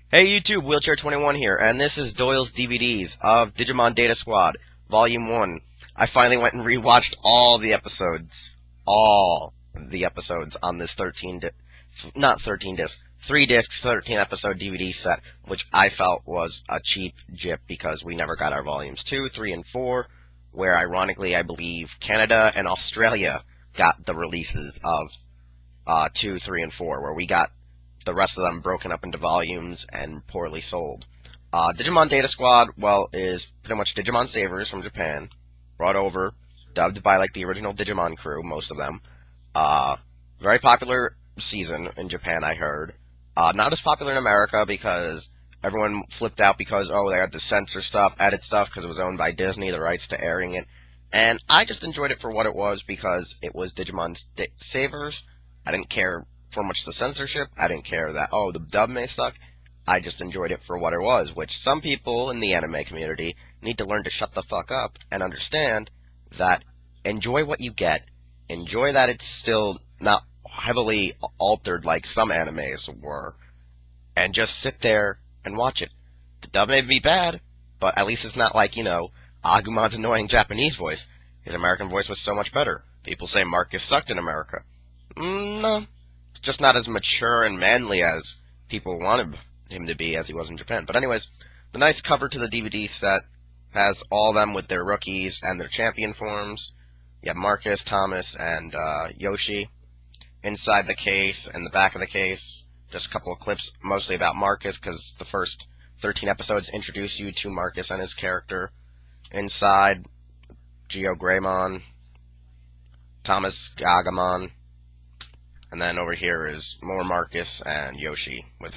Hey YouTube, Wheelchair21 here, and this is Doyle's DVDs of Digimon Data Squad, Volume 1. I finally went and rewatched all the episodes. All the episodes on this 3 discs, 13 episode DVD set, which I felt was a cheap jip because we never got our Volumes 2, 3, and 4, where ironically I believe Canada and Australia got the releases of 2, 3, and 4, where we got the rest of them broken up into volumes and poorly sold. Digimon Data Squad, well, is pretty much Digimon Savers from Japan, brought over, dubbed by like the original Digimon crew, most of them. Very popular season in Japan, I heard. Not as popular in America because everyone flipped out because, oh, they had to censor stuff, edit stuff, because it was owned by Disney, the rights to airing it. And I just enjoyed it for what it was because it was Digimon Savers. I didn't care for much the censorship. I didn't care that, oh, the dub may suck. I just enjoyed it for what it was, which some people in the anime community need to learn to shut the fuck up and understand that enjoy what you get. Enjoy that it's still not heavily altered like some animes were. And just sit there and watch it. The dub may be bad, but at least it's not like, Agumon's annoying Japanese voice. His American voice was so much better. People say Marcus sucked in America. No. Just not as mature and manly as people wanted him to be as he was in Japan. But anyways, the nice cover to the DVD set has all of them with their rookies and their champion forms. You have Marcus, Thomas, and Yoshi. Inside the case and the back of the case, just a couple of clips mostly about Marcus because the first 13 episodes introduce you to Marcus and his character. Inside, RizeGreymon, Thomas Gagomon. And then over here is more Marcus and Yoshi with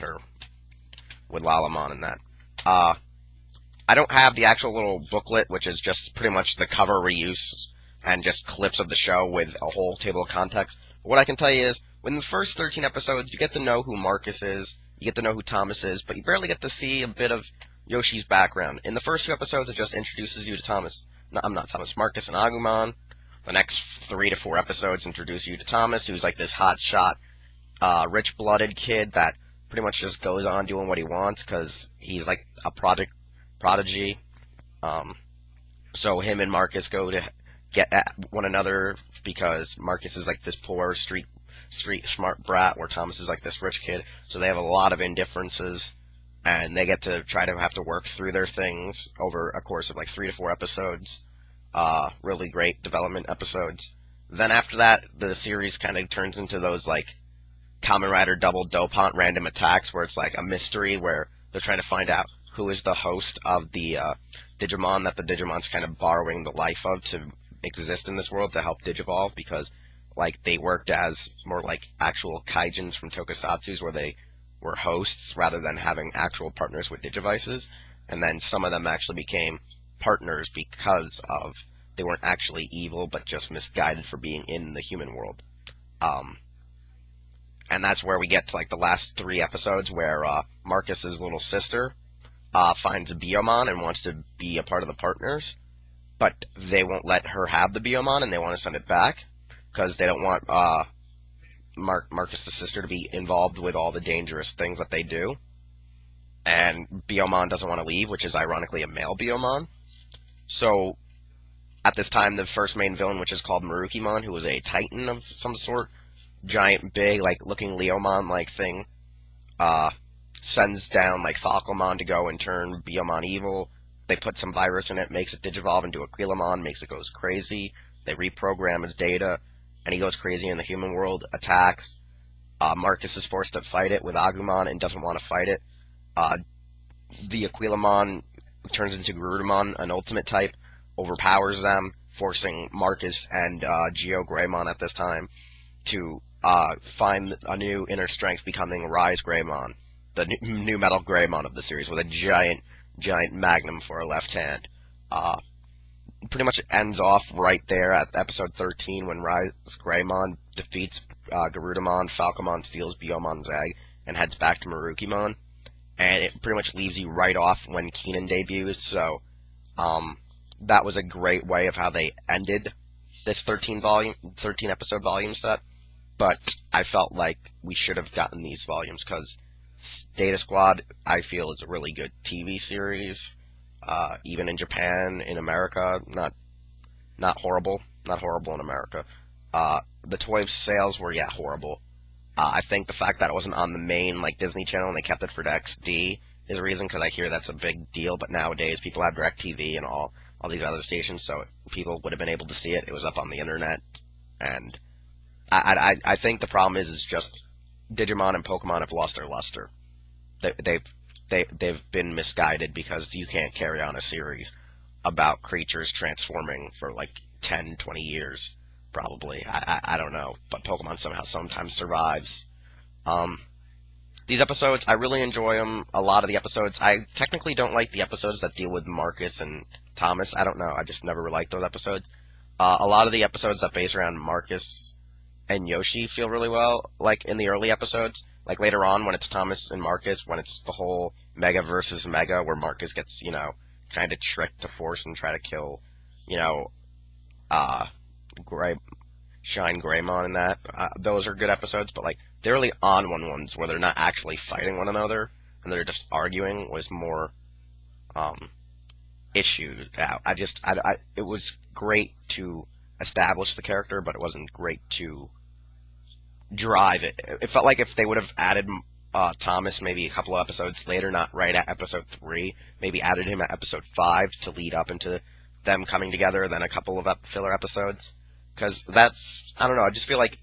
Lalamon and that. I don't have the actual little booklet, which is just pretty much the cover reuse and just clips of the show with a whole table of context. But what I can tell you is, in the first 13 episodes, you get to know who Marcus is, you get to know who Thomas is, but you barely get to see a bit of Yoshi's background. In the first 2 episodes, it just introduces you to Marcus and Agumon. The next 3 to 4 episodes introduce you to Thomas, who's like this hotshot, rich-blooded kid that pretty much just goes on doing what he wants because he's like a prodigy. So him and Marcus go to get at one another because Marcus is like this poor street smart brat, where Thomas is like this rich kid. So they have a lot of indifferences, and they get to try to have to work through their things over a course of like 3 to 4 episodes. Really great development episodes. Then after that, the series kind of turns into those, like, Kamen Rider Double Dopant random attacks, where it's like a mystery where they're trying to find out who is the host of the, Digimon that the Digimon's kind of borrowing the life of to exist in this world to help Digivolve, because, like, they worked as more like actual kaijins from tokusatsus where they were hosts rather than having actual partners with Digivices, and then some of them actually became partners because of they weren't actually evil but just misguided for being in the human world. And that's where we get to like the last 3 episodes where Marcus's little sister finds a Biomon and wants to be a part of the partners, but they won't let her have the Biomon and they want to send it back because they don't want Marcus's sister to be involved with all the dangerous things that they do. And Biomon doesn't want to leave, which is ironically a male Biomon. So, at this time, the first main villain, which is called Merukimon, who was a titan of some sort, giant, big, like, looking Leomon-like thing, sends down, like, Falcomon to go and turn Biomon evil. They put some virus in it, makes it digivolve into Aquilamon, makes it go crazy. They reprogram his data, and he goes crazy in the human world, attacks. Marcus is forced to fight it with Agumon and doesn't want to fight it. The Aquilamon turns into Garudamon, an ultimate type, overpowers them, forcing Marcus and RizeGreymon at this time to find a new inner strength, becoming RizeGreymon, the new metal Greymon of the series, with a giant magnum for a left hand. Pretty much ends off right there at episode 13 when RizeGreymon defeats Garudamon, Falcomon steals Biomon's egg, and heads back to Merukimon. And it pretty much leaves you right off when Keenan debuts, so that was a great way of how they ended this 13 episode volume set. But I felt like we should have gotten these volumes, because Data Squad, I feel, is a really good TV series. Even in Japan, in America, not horrible. Not horrible in America. The toy sales were, yeah, horrible. I think the fact that it wasn't on the main, like, Disney Channel and they kept it for the XD is a reason, because I hear that's a big deal, but nowadays people have DirecTV and all these other stations, so people would have been able to see it. It was up on the internet, and I think the problem is just Digimon and Pokemon have lost their luster. They've been misguided, because you can't carry on a series about creatures transforming for like 10, 20 years, probably. I don't know, but Pokemon somehow sometimes survives. These episodes, I really enjoy them. A lot of the episodes, I technically don't like the episodes that deal with Marcus and Thomas. I don't know, I just never liked those episodes. A lot of the episodes that base around Marcus and Yoshi feel really well, like in the early episodes. Like later on, when it's Thomas and Marcus, when it's the whole Mega versus Mega, where Marcus gets, kind of tricked to force and try to kill, RizeGreymon and that. Those are good episodes, but like the early on ones where they're not actually fighting one another and they're just arguing was more issued out. It was great to establish the character, but it wasn't great to drive it. It felt like if they would have added Thomas maybe a couple of episodes later, not right at episode 3, maybe added him at episode 5 to lead up into them coming together, then a couple of filler episodes. Because I don't know, I just feel like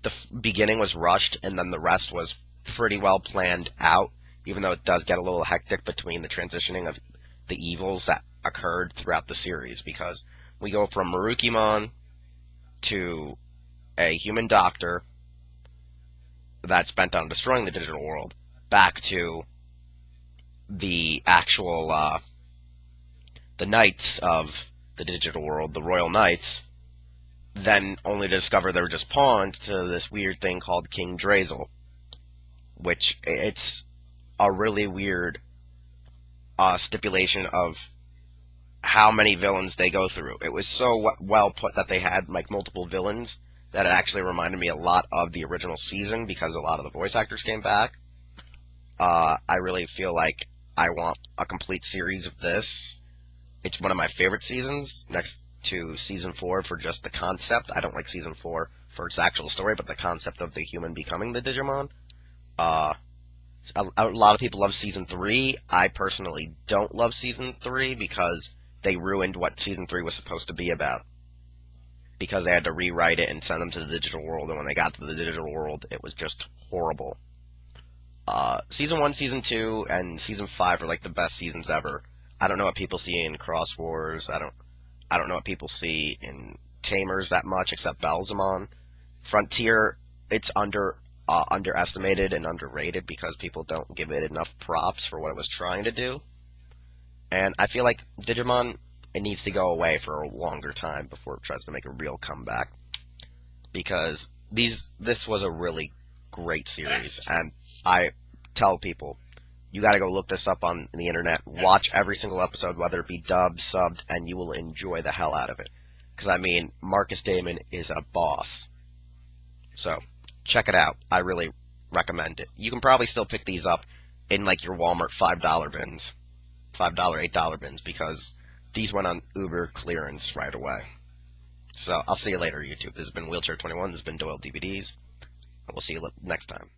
the beginning was rushed, and then the rest was pretty well planned out, even though it does get a little hectic between the transitioning of the evils that occurred throughout the series, because we go from Merukimon to a human doctor that's bent on destroying the digital world, back to the actual, the knights of the digital world, the royal knights, then only to discover they were just pawns to this weird thing called King Drazel, which it's a really weird stipulation of how many villains they go through. It was so well put that they had like multiple villains that it actually reminded me a lot of the original season, because a lot of the voice actors came back. I really feel like I want a complete series of this. It's one of my favorite seasons, next to season 4 for just the concept. I don't like season 4 for its actual story, but the concept of the human becoming the Digimon. A lot of people love season 3. I personally don't love season 3 because they ruined what season 3 was supposed to be about. Because they had to rewrite it and send them to the digital world, and when they got to the digital world, it was just horrible. Season 1, Season 2, and Season 5 are like the best seasons ever. I don't know what people see in Cross Wars. I don't know what people see in Tamers that much, except Balzamon. Frontier, it's underestimated and underrated because people don't give it enough props for what it was trying to do. And I feel like Digimon, it needs to go away for a longer time before it tries to make a real comeback. Because this was a really great series, and I tell people, you gotta go look this up on the internet, watch every single episode, whether it be dubbed, subbed, and you will enjoy the hell out of it. Because, I mean, Marcus Damon is a boss. So, check it out. I really recommend it. You can probably still pick these up in, like, your Walmart $5 bins. $5, $8 bins, because these went on Uber clearance right away. So, I'll see you later, YouTube. This has been Wheelchair21. This has been Doyle DVDs. And we'll see you next time.